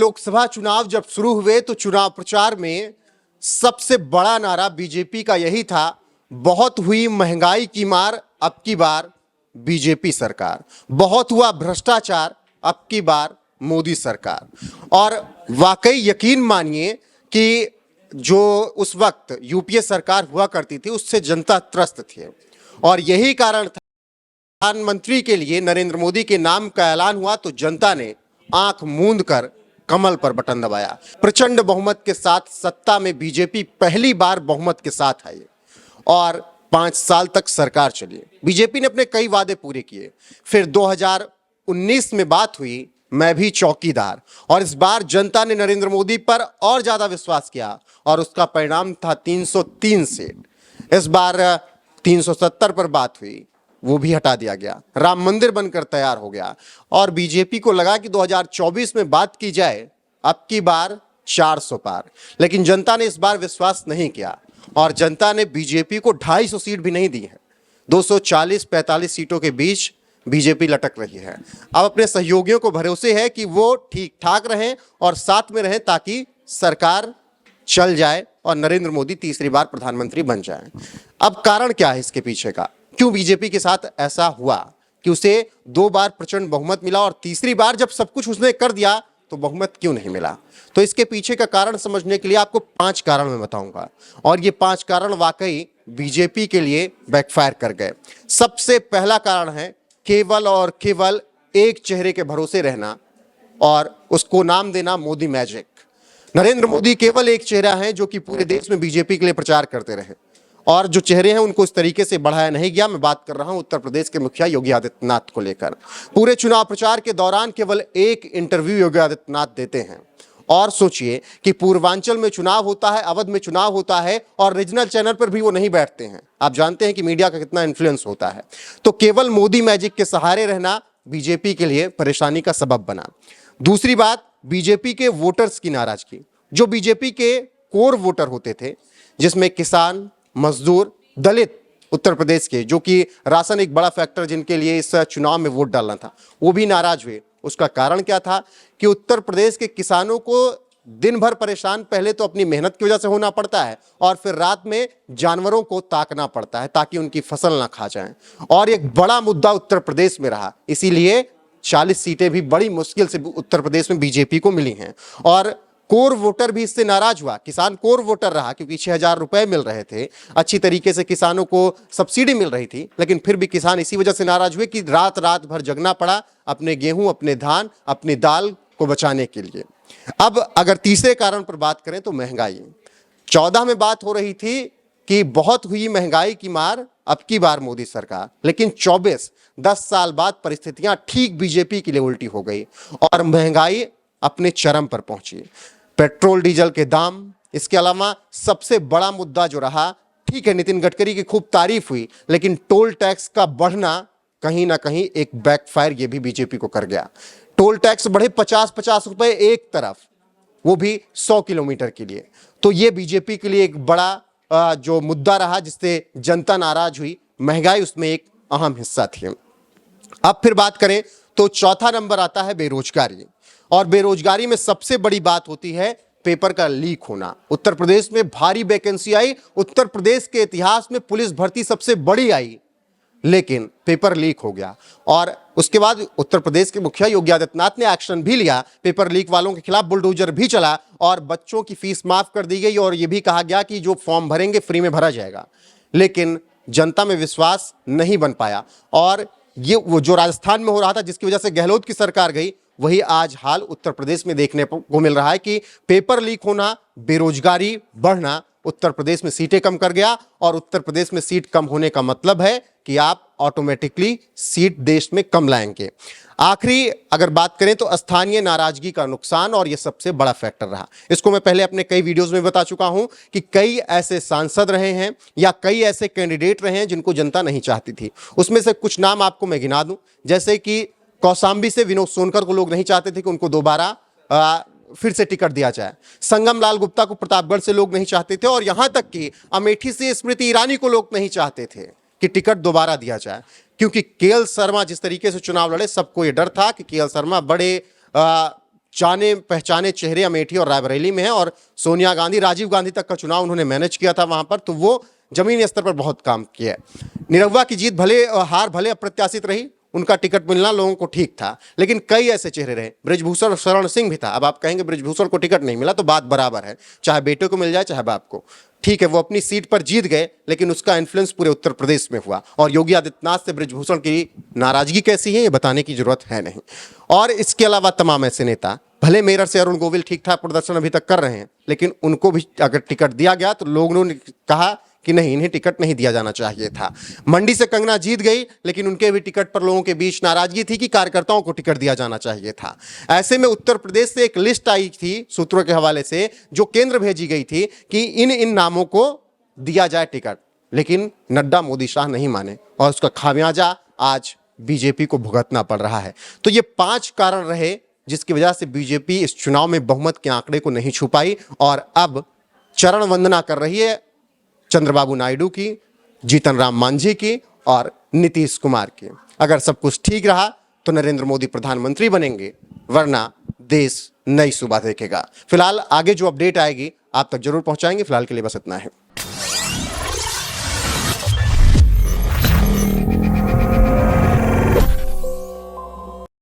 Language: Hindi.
लोकसभा चुनाव जब शुरू हुए तो चुनाव प्रचार में सबसे बड़ा नारा बीजेपी का यही था, बहुत हुई महंगाई की मार, अब की बार बीजेपी सरकार। बहुत हुआ भ्रष्टाचार, अब की बार मोदी सरकार। और वाकई यकीन मानिए कि जो उस वक्त यूपीए सरकार हुआ करती थी उससे जनता त्रस्त थी और यही कारण था प्रधानमंत्री के लिए नरेंद्र मोदी के नाम का ऐलान हुआ तो जनता ने आंख मूंद कर कमल पर बटन दबाया। प्रचंड बहुमत के साथ सत्ता में बीजेपी पहली बार बहुमत के साथ आई और 5 साल तक सरकार चली। बीजेपी ने अपने कई वादे पूरे किए। फिर 2019 में बात हुई, मैं भी चौकीदार, और इस बार जनता ने नरेंद्र मोदी पर और ज्यादा विश्वास किया और उसका परिणाम था 303 सीट। इस बार 370 पर बात हुई, वो भी हटा दिया गया। राम मंदिर बनकर तैयार हो गया और बीजेपी को लगा कि 2024 में बात की जाए, अब की बार 400 पार। लेकिन जनता ने इस बार विश्वास नहीं किया और जनता ने बीजेपी को 250 सीट भी नहीं दी है। 240-45 सीटों के बीच बीजेपी लटक रही है। अब अपने सहयोगियों को भरोसे है कि वो ठीक ठाक रहें और साथ में रहें ताकि सरकार चल जाए और नरेंद्र मोदी तीसरी बार प्रधानमंत्री बन जाए। अब कारण क्या है इसके पीछे का? क्यों बीजेपी के साथ ऐसा हुआ कि उसे 2 बार प्रचंड बहुमत मिला और तीसरी बार जब सब कुछ उसने कर दिया तो बहुमत क्यों नहीं मिला? तो इसके पीछे का कारण समझने के लिए आपको 5 कारण मैं बताऊंगा और ये 5 कारण वाकई बीजेपी के लिए बैकफायर कर गए। सबसे पहला कारण है केवल और केवल एक चेहरे के भरोसे रहना और उसको नाम देना मोदी मैजिक। नरेंद्र मोदी केवल एक चेहरा है जो कि पूरे देश में बीजेपी के लिए प्रचार करते रहे और जो चेहरे हैं उनको इस तरीके से बढ़ाया नहीं गया। मैं बात कर रहा हूं उत्तर प्रदेश के मुखिया योगी आदित्यनाथ को लेकर। पूरे चुनाव प्रचार के दौरान केवल एक इंटरव्यू योगी आदित्यनाथ देते हैं और सोचिए कि पूर्वांचल में चुनाव होता है, अवध में चुनाव होता है और रीजनल चैनल पर भी वो नहीं बैठते हैं। आप जानते हैं कि मीडिया का कितना इन्फ्लुएंस होता है। तो केवल मोदी मैजिक के सहारे रहना बीजेपी के लिए परेशानी का सबब बना। दूसरी बात, बीजेपी के वोटर्स की नाराजगी। जो बीजेपी के कोर वोटर होते थे जिसमें किसान, मजदूर, दलित उत्तर प्रदेश के, जो कि राशन एक बड़ा फैक्टर जिनके लिए इस चुनाव में वोट डालना था, वो भी नाराज हुए। उसका कारण क्या था कि उत्तर प्रदेश के किसानों को दिन भर परेशान पहले तो अपनी मेहनत की वजह से होना पड़ता है और फिर रात में जानवरों को ताकना पड़ता है ताकि उनकी फसल ना खा जाए। और एक बड़ा मुद्दा उत्तर प्रदेश में रहा, इसीलिए 40 सीटें भी बड़ी मुश्किल से उत्तर प्रदेश में बीजेपी को मिली हैं और कोर वोटर भी इससे नाराज हुआ। किसान कोर वोटर रहा क्योंकि 6,000 रुपए मिल रहे थे, अच्छी तरीके से किसानों को सब्सिडी मिल रही थी, लेकिन फिर भी किसान इसी वजह से नाराज हुए कि रात रात भर जगना पड़ा अपने गेहूं, अपने धान, अपनी दाल को बचाने के लिए। अब अगर तीसरे कारण पर बात करें तो महंगाई। 14 में बात हो रही थी कि बहुत हुई महंगाई की मार, अब की बार मोदी सरकार। लेकिन 24, 10 साल बाद परिस्थितियां ठीक बीजेपी के लिए उल्टी हो गई और महंगाई अपने चरम पर पहुंची। पेट्रोल डीजल के दाम, इसके अलावा सबसे बड़ा मुद्दा जो रहा, ठीक है नितिन गडकरी की खूब तारीफ हुई, लेकिन टोल टैक्स का बढ़ना कहीं ना कहीं एक बैकफायर ये भी बीजेपी को कर गया। टोल टैक्स बढ़े 50-50 रुपए एक तरफ, वो भी 100 किलोमीटर के लिए। तो ये बीजेपी के लिए एक बड़ा जो मुद्दा रहा जिससे जनता नाराज हुई। महंगाई उसमें एक अहम हिस्सा थी। अब फिर बात करें तो चौथा नंबर आता है बेरोजगारी और बेरोजगारी में सबसे बड़ी बात होती है पेपर का लीक होना। उत्तर प्रदेश में भारी वैकेंसी आई, उत्तर प्रदेश के इतिहास में पुलिस भर्ती सबसे बड़ी आई, लेकिन पेपर लीक हो गया और उसके बाद उत्तर प्रदेश के मुखिया योगी आदित्यनाथ ने एक्शन भी लिया। पेपर लीक वालों के खिलाफ बुलडोजर भी चला और बच्चों की फीस माफ कर दी गई और यह भी कहा गया कि जो फॉर्म भरेंगे फ्री में भरा जाएगा। लेकिन जनता में विश्वास नहीं बन पाया और ये वो जो राजस्थान में हो रहा था जिसकी वजह से गहलोत की सरकार गई, वही आज हाल उत्तर प्रदेश में देखने को मिल रहा है कि पेपर लीक होना, बेरोजगारी बढ़ना उत्तर प्रदेश में सीटें कम कर गया और उत्तर प्रदेश में सीट कम होने का मतलब है कि आप ऑटोमेटिकली सीट देश में कम लाएंगे। आखिरी अगर बात करें तो स्थानीय नाराजगी का नुकसान और यह सबसे बड़ा फैक्टर रहा। इसको मैं पहले अपने कई वीडियोस में बता चुका हूं कि कई ऐसे सांसद रहे हैं या कई ऐसे कैंडिडेट रहे हैं जिनको जनता नहीं चाहती थी। उसमें से कुछ नाम आपको मैं गिना दूं, जैसे कि कौशाम्बी से विनोद सोनकर को लोग नहीं चाहते थे कि उनको दोबारा फिर से टिकट दिया जाए। संगम लाल गुप्ता को प्रतापगढ़ से लोग नहीं चाहते थे और यहां तक कि अमेठी से स्मृति ईरानी को लोग नहीं चाहते थे कि टिकट दोबारा दिया जाए, क्योंकि केएल शर्मा जिस तरीके से चुनाव लड़े, सबको ये डर था कि केएल शर्मा बड़े जाने पहचाने चेहरे अमेठी और रायबरेली में हैं और सोनिया गांधी, राजीव गांधी तक का चुनाव उन्होंने मैनेज किया था वहां पर, तो वो जमीनी स्तर पर बहुत काम किया है। निरहुआ की जीत भले, हार भले अप्रत्याशित रही, उनका टिकट मिलना लोगों को ठीक था, लेकिन कई ऐसे चेहरे रहे। बृजभूषण शरण सिंह भी था। अब आप कहेंगे बृजभूषण को टिकट नहीं मिला, तो बात बराबर है, चाहे बेटे को मिल जाए चाहे बाप को, ठीक है, वो अपनी सीट पर जीत गए, लेकिन उसका इन्फ्लुएंस पूरे उत्तर प्रदेश में हुआ। और योगी आदित्यनाथ से बृजभूषण की नाराजगी कैसी है ये बताने की जरूरत है नहीं। और इसके अलावा तमाम ऐसे नेता, भले मेरठ से अरुण गोविल ठीक ठाक प्रदर्शन अभी तक कर रहे हैं, लेकिन उनको भी अगर टिकट दिया गया तो लोगों ने कहा कि नहीं, इन्हें टिकट नहीं दिया जाना चाहिए था। मंडी से कंगना जीत गई, लेकिन उनके भी टिकट पर लोगों के बीच नाराजगी थी कि कार्यकर्ताओं को टिकट दिया जाना चाहिए था। ऐसे में उत्तर प्रदेश से एक लिस्ट आई थी सूत्रों के हवाले से, जो केंद्र भेजी गई थी कि इन नामों को दिया जाए टिकट, लेकिन नड्डा, मोदी, शाह नहीं माने और उसका खामियाजा आज बीजेपी को भुगतना पड़ रहा है। तो ये 5 कारण रहे जिसकी वजह से बीजेपी इस चुनाव में बहुमत के आंकड़े को नहीं छू पाई और अब चरण वंदना कर रही है चंद्रबाबू नायडू की, जीतन राम मांझी की और नीतीश कुमार की। अगर सब कुछ ठीक रहा तो नरेंद्र मोदी प्रधानमंत्री बनेंगे, वरना देश नई सुबह देखेगा। फिलहाल आगे जो अपडेट आएगी आप तक जरूर पहुंचाएंगे। फिलहाल के लिए बस इतना है।